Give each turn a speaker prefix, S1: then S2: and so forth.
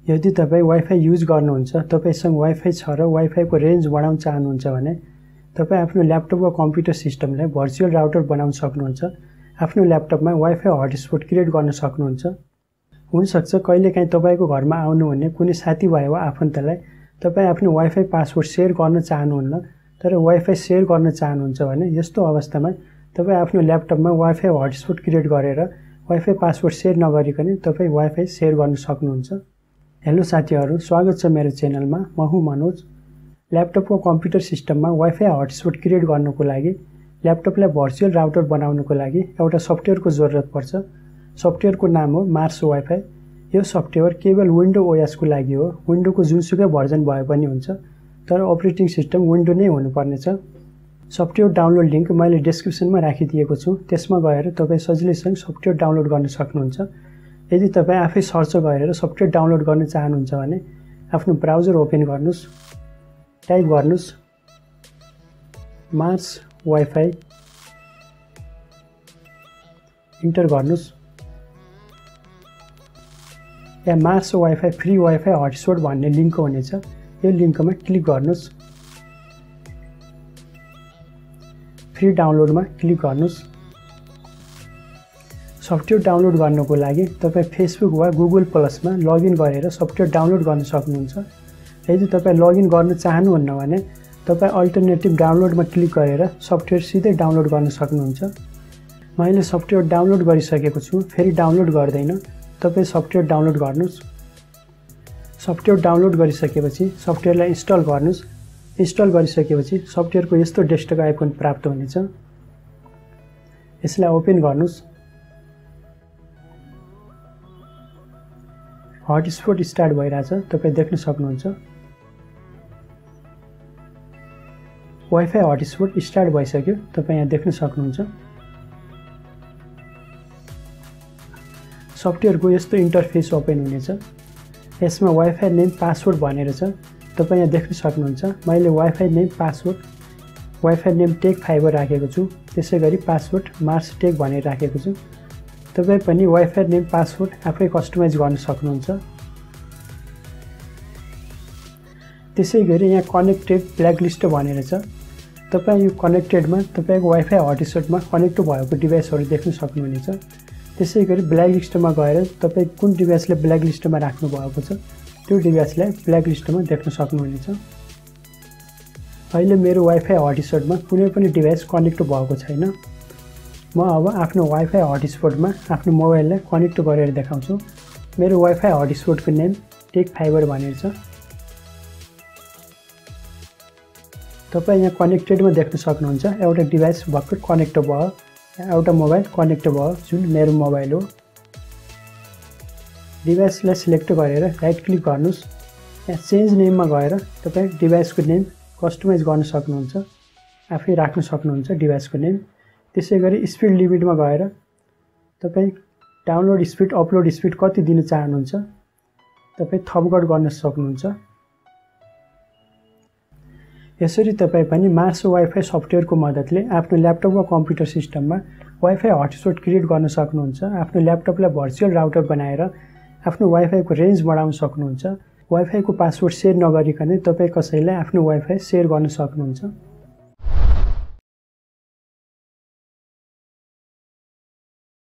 S1: यदि तपाई wifi use गर्नुहुन्छ, तपाईसँग वाइफाई छ र वाइफाईको रेन्ज बढाउन चाहनुहुन्छ भने तपाई आफ्नो ल्यापटप वा कम्प्युटर सिस्टमलाई भर्चुअल राउटर बनाउन सक्नुहुन्छ। आफ्नो ल्यापटपमा वाइफाई हटस्पट क्रिएट गर्न सक्नुहुन्छ। हुनसक्छ कहिलेकाहीँ तपाईको घरमा आउनुहुने कुनै साथीभाइ वा आफन्तलाई तपाई आफ्नो वाइफाई पासवर्ड शेयर गर्न चाहनुहुन्न, तर वाइफाई शेयर गर्न चाहनुहुन्छ भने यस्तो अवस्थामा तपाई आफ्नो ल्यापटपमा वाइफाई हटस्पट क्रिएट गरेर वाइफाई पासवर्ड शेयर नगरिकन तपाई वाइफाई शेयर गर्न सक्नुहुन्छ। हेलो साथीहरु, स्वागत छ मेरो च्यानलमा। म हुँ मनोज। ल्यापटप वा कम्प्युटर सिस्टममा वाइफाई हटस्पट क्रिएट गर्नको लागि ल्यापटपलाई भर्चुअल राउटर बनाउनको लागि एउटा सफ्टवेयरको जरुरत पर्छ। सफ्टवेयरको नाम हो मार्स वाइफाई। यो सफ्टवेयर केवल विन्डो ओएस को लागि हो। विन्डोको जुनसुकै भर्जन भए पनि हुन्छ, तर अपरेटिङ सिस्टम विन्डो नै हुनुपर्नेछ। सफ्टवेयर डाउनलोड लिंक मैले डिस्क्रिप्सनमा राखिदिएको छु। त्यसमा गएर तपाई सजिलैसँग सफ्टवेयर डाउनलोड गर्न सक्नुहुन्छ। यदि तपाई आफै सर्च गरेर सफ्टवेयर डाउनलोड गर्न चाहनुहुन्छ भने आफ्नो ब्राउजर ओपन गर्नुस्, टाइप गर्नुस् मार्स वाइफाई, इन्टर गर्नुस्। यहाँ Mars wifi free wifi hotspot भन्ने लिंक हुनेछ। यो लिंकमा क्लिक गर्नुस्। फ्री डाउनलोडमा क्लिक गर्नुस्। सफ्टवेयर डाउनलोड गर्नको लागि तपाई फेसबुक वा गुगल प्लसमा लगइन गरेर सफ्टवेयर डाउनलोड गर्न सक्नुहुन्छ। यदि तपाई लगइन गर्न चाहनुहुन्न भने तपाई अल्टरनेटिभ डाउनलोडमा क्लिक गरेर सफ्टवेयर सिधै डाउनलोड गर्न सक्नुहुन्छ। मैले सफ्टवेयर डाउनलोड गरिसकेको छु, फेरि डाउनलोड गर्दैन। तपाई सफ्टवेयर डाउनलोड गर्नुस्। सफ्टवेयर डाउनलोड गरिसकेपछि सफ्टवेयरलाई इन्स्टल गर्नुस्। इन्स्टल गरिसकेपछि सफ्टवेयरको यस्तो डेस्कटप आइकन प्राप्त हुनेछ। यसलाई ओपन गर्नुस्। हटस्पट स्टार्ट भइरहेछ, तपाई देख्न सक्नुहुन्छ। वाइफाई हटस्पट स्टार्ट भइसक्यो, तपाई यहाँ देख्न सक्नुहुन्छ। सफ्टवेयरको यस्तो इन्टरफेस ओपन हुनेछ। यसमा वाइफाई नेम पासवर्ड भनेर छ, तपाई यहाँ देख्न सक्नुहुन्छ। मैले wifi name password, wifi name tech fibre राखेको छु। त्यसैगरी पासवर्ड मार्स टेक भनेर राखेको छु। तपाई पनि वाइफाई नेम पासवर्ड आफै कस्टमाइज गर्न सक्नुहुन्छ। त्यसैगरी यहाँ कनेक्टेड ब्ल्याकलिस्ट भनेर छ। तपाई यो कनेक्टेडमा तपाईको वाइफाई हटस्पटमा कनेक्ट भएको डिभाइसहरु देख्न सक्नुहुनेछ। त्यसैगरी ब्ल्याकलिस्टमा गएर तपाई कुन डिभाइसले ब्ल्याकलिस्टमा राख्नु भएको छ त्यो डिभाइसलाई ब्ल्याकलिस्टमा देख्न सक्नुहुनेछ। अहिले मेरो वाइफाई हटस्पटमा कुनै पनि डिभाइस कनेक्ट भएको छैन। म अब आफ्नो वाइफाई हटस्पटमा आफ्नो मोबाइललाई कनेक्ट गरेर देखाउँछु। मेरो वाइफाई हटस्पटको नेम टेक फाइबर भनेर छ। तपाई यहाँ कनेक्टेडमा देख्न सक्नुहुन्छ। एउटा डिभाइस भर्खर कनेक्ट भयो, एउटा मोबाइल कनेक्ट भयो, जुन मेरो मोबाइल हो। डिभाइसलाई सिलेक्ट गरेर राइट क्लिक गर्नुस्। यहाँ चेन्ज नेममा गएर तपाई डिभाइसको नेम कस्टमाइज गर्न सक्नुहुन्छ। आफै राख्न सक्नुहुन्छ डिभाइसको नेम। त्यसैगरी स्पिड लिमिटमा गएर तपाई डाउनलोड स्पिड, अपलोड स्पिड कति दिन चाहनुहुन्छ तपाई थपघट गर्न सक्नुहुन्छ। यसरी तपाई पनि मार्स वाइफाई सफ्टवेयरको मद्दतले आफ्नो ल्यापटप वा कम्प्युटर सिस्टममा वाइफाई हटस्पट क्रिएट गर्न सक्नुहुन्छ। आफ्नो ल्यापटपलाई भर्चुअल राउटर बनाएर आफ्नो वाइफाईको रेन्ज बढाउन सक्नुहुन्छ। वाइफाईको पासवर्ड शेयर नगरिकन तपाई कसैलाई आफ्नो वाइफाई शेयर गर्न सक्नुहुन्छ।